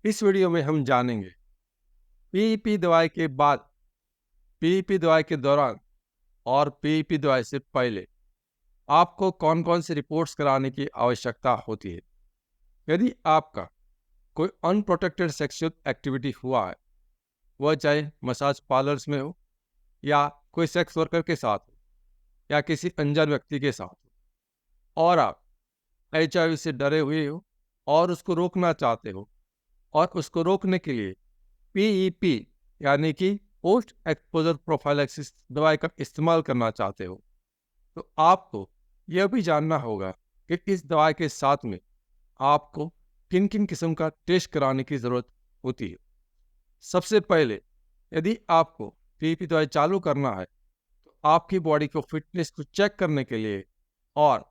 इस वीडियो में हम जानेंगे पीईपी दवाई के बाद, पीईपी दवाई के दौरान और पीईपी दवाई से पहले आपको कौन कौन सी रिपोर्ट्स कराने की आवश्यकता होती है। यदि आपका कोई अनप्रोटेक्टेड सेक्सुअल एक्टिविटी हुआ है, वह चाहे मसाज पार्लर्स में हो या कोई सेक्स वर्कर के साथ हो या किसी अनजान व्यक्ति के साथ हो, और आप एचआईवी से डरे हुए हो और उसको रोकना चाहते हो और उसको रोकने के लिए पीईपी यानी कि पोस्ट एक्सपोजर प्रोफाइलैक्सिस दवाई का इस्तेमाल करना चाहते हो, तो आपको यह भी जानना होगा कि इस दवाई के साथ में आपको किन किन किस्म का टेस्ट कराने की ज़रूरत होती है। सबसे पहले, यदि आपको पीईपी दवाई चालू करना है तो आपकी बॉडी को फिटनेस को चेक करने के लिए और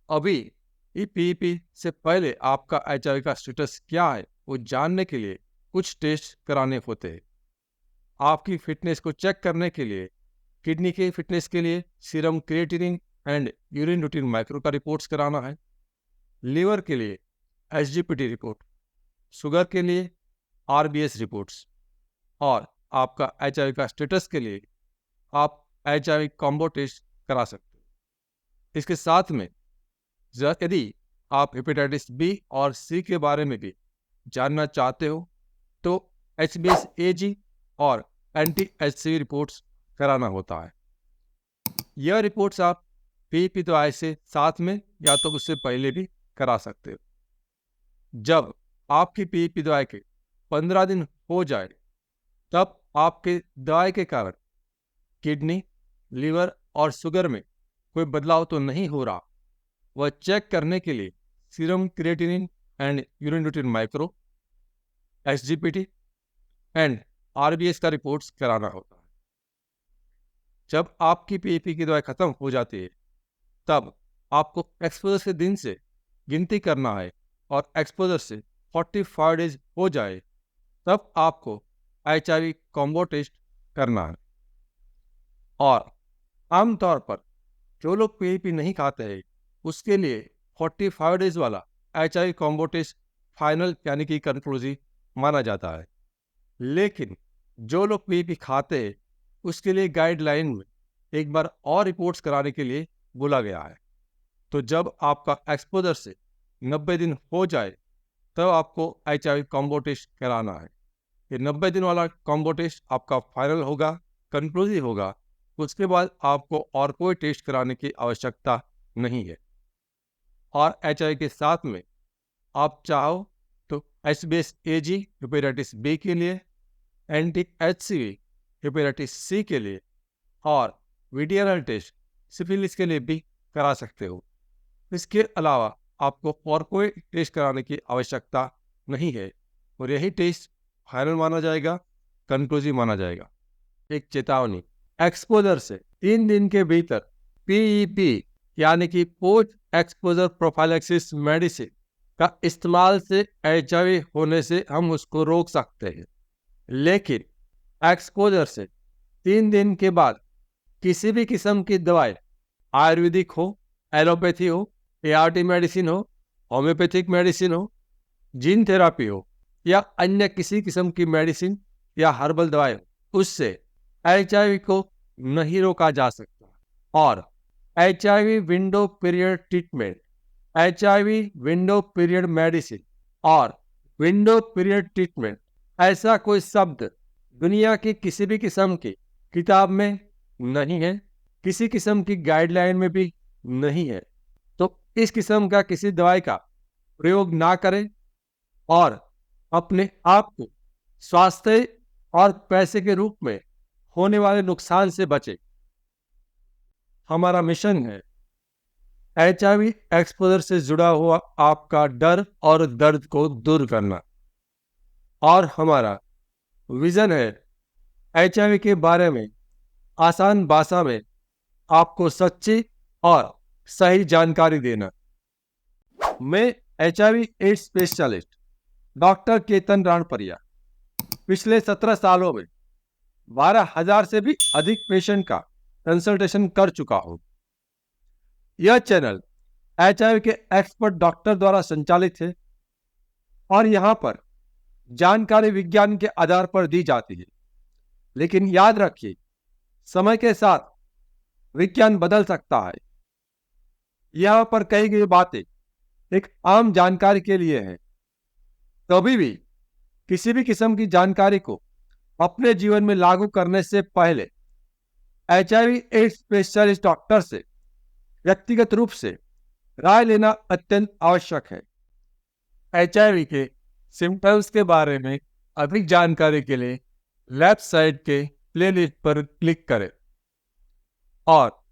अभी ये पीईपी से पहले आपका एचआईवी का स्टेटस क्या है वो जानने के लिए कुछ टेस्ट कराने होते हैं। आपकी फिटनेस को चेक करने के लिए किडनी के फिटनेस के लिए serum creatinine and urine routine micro का रिपोर्ट्स कराना है। लीवर के लिए एसजीपीटी रिपोर्ट, शुगर के लिए आरबीएस रिपोर्ट्स, और आपका एचआईवी का स्टेटस के लिए आप एचआईवी कॉम्बो टेस्ट करा सकते हो। इसके साथ में यदि आप हेपेटाइटिस बी और सी के बारे में भी जानना चाहते हो तो HbsAg और एंटी HCV रिपोर्ट्स कराना होता है। यह रिपोर्ट्स आप पीईपी दवाई से साथ में या तो उससे पहले भी करा सकते हो। जब आपकी पीईपी दवाई के 15 दिन हो जाए तब आपके दवाई के कारण किडनी, लीवर और शुगर में कोई बदलाव तो नहीं हो रहा, वह चेक करने के लिए serum creatinine and urine routine micro, SGPT and RBS का रिपोर्ट्स कराना होता है। जब आपकी पीईपी की दवाई खत्म हो जाती है तब आपको एक्सपोजर के दिन से गिनती करना है और एक्सपोजर से 45 डेज हो जाए तब आपको एचआईवी कॉम्बो टेस्ट करना है। और आमतौर पर जो लोग पीईपी नहीं खाते हैं उसके लिए 45 डेज वाला एचआईवी कॉम्बो टेस्ट फाइनल यानी कि कंक्लूसिव माना जाता है। लेकिन जो लोग पीईपी खाते हैं उसके लिए गाइडलाइन में एक बार और रिपोर्ट्स कराने के लिए बोला गया है। तो जब आपका एक्सपोजर से 90 दिन हो जाए तब आपको एचआईवी कॉम्बो टेस्ट कराना है। ये 90 दिन वाला कॉम्बो टेस्ट आपका फाइनल होगा, कंक्लूसिव होगा। उसके बाद आपको और कोई टेस्ट कराने की आवश्यकता नहीं है। और एचआईवी के साथ में आप चाहो तो HbsAg हेपेटाइटिस बी के लिए, एंटी HCV हेपेटाइटिस सी के लिए और वीडियनल टेस्ट सिफिलिस के लिए भी करा सकते हो। इसके अलावा आपको और कोई टेस्ट कराने की आवश्यकता नहीं है और यही टेस्ट फाइनल माना जाएगा, कंक्लूसिव माना जाएगा। एक चेतावनी, एक्सपोजर से 3 दिन के भीतर पीईपी यानी कि पोस्ट एक्सपोजर प्रोफाइलैक्सिस मेडिसिन का इस्तेमाल से एचआईवी होने से हम उसको रोक सकते हैं। लेकिन एक्सपोजर से 3 दिन के बाद किसी भी किस्म की दवाई, आयुर्वेदिक हो, एलोपैथी हो, एआरटी मेडिसिन हो, होम्योपैथिक मेडिसिन हो, जीन थेरापी हो या अन्य किसी किस्म की मेडिसिन या हर्बल दवाई हो, उससे एचआईवी को नहीं रोका जा सकता। और HIV window period treatment, HIV window period medicine और विंडो पीरियड ट्रीटमेंट, ऐसा कोई शब्द दुनिया की किसी भी किस्म की किताब में नहीं है, किसी किस्म की गाइडलाइन में भी नहीं है। तो इस किस्म का किसी दवाई का प्रयोग ना करें और अपने आप को स्वास्थ्य और पैसे के रूप में होने वाले नुकसान से बचें। हमारा मिशन है एचआईवी एक्सपोजर से जुड़ा हुआ आपका डर और दर्द को दूर करना, और हमारा विजन है एचआईवी के बारे में आसान भाषा में आपको सच्ची और सही जानकारी देना। मैं HIV AIDS specialist doctor Ketan Ranpariya पिछले 17 सालों में 12,000 से भी अधिक पेशेंट का कंसल्टेशन कर चुका हूं। यह चैनल एचआईवी के एक्सपर्ट डॉक्टर द्वारा संचालित है और यहाँ पर जानकारी विज्ञान के आधार पर दी जाती है, लेकिन याद रखिए, समय के साथ विज्ञान बदल सकता है। यहाँ पर कही गई बातें एक आम जानकारी के लिए है। कभी भी किसी भी किस्म की जानकारी को अपने जीवन में लागू करने से पहले HIV एड्स स्पेशलिस्ट डॉक्टर से व्यक्तिगत रूप से राय लेना अत्यंत आवश्यक है। HIV के सिम्टम्स के बारे में अधिक जानकारी के लिए लेफ्ट साइड के प्लेलिस्ट पर क्लिक करें और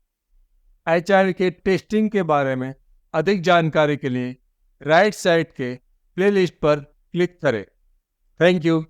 HIV के टेस्टिंग के बारे में अधिक जानकारी के लिए राइट साइड के प्लेलिस्ट पर क्लिक करें। Thank you.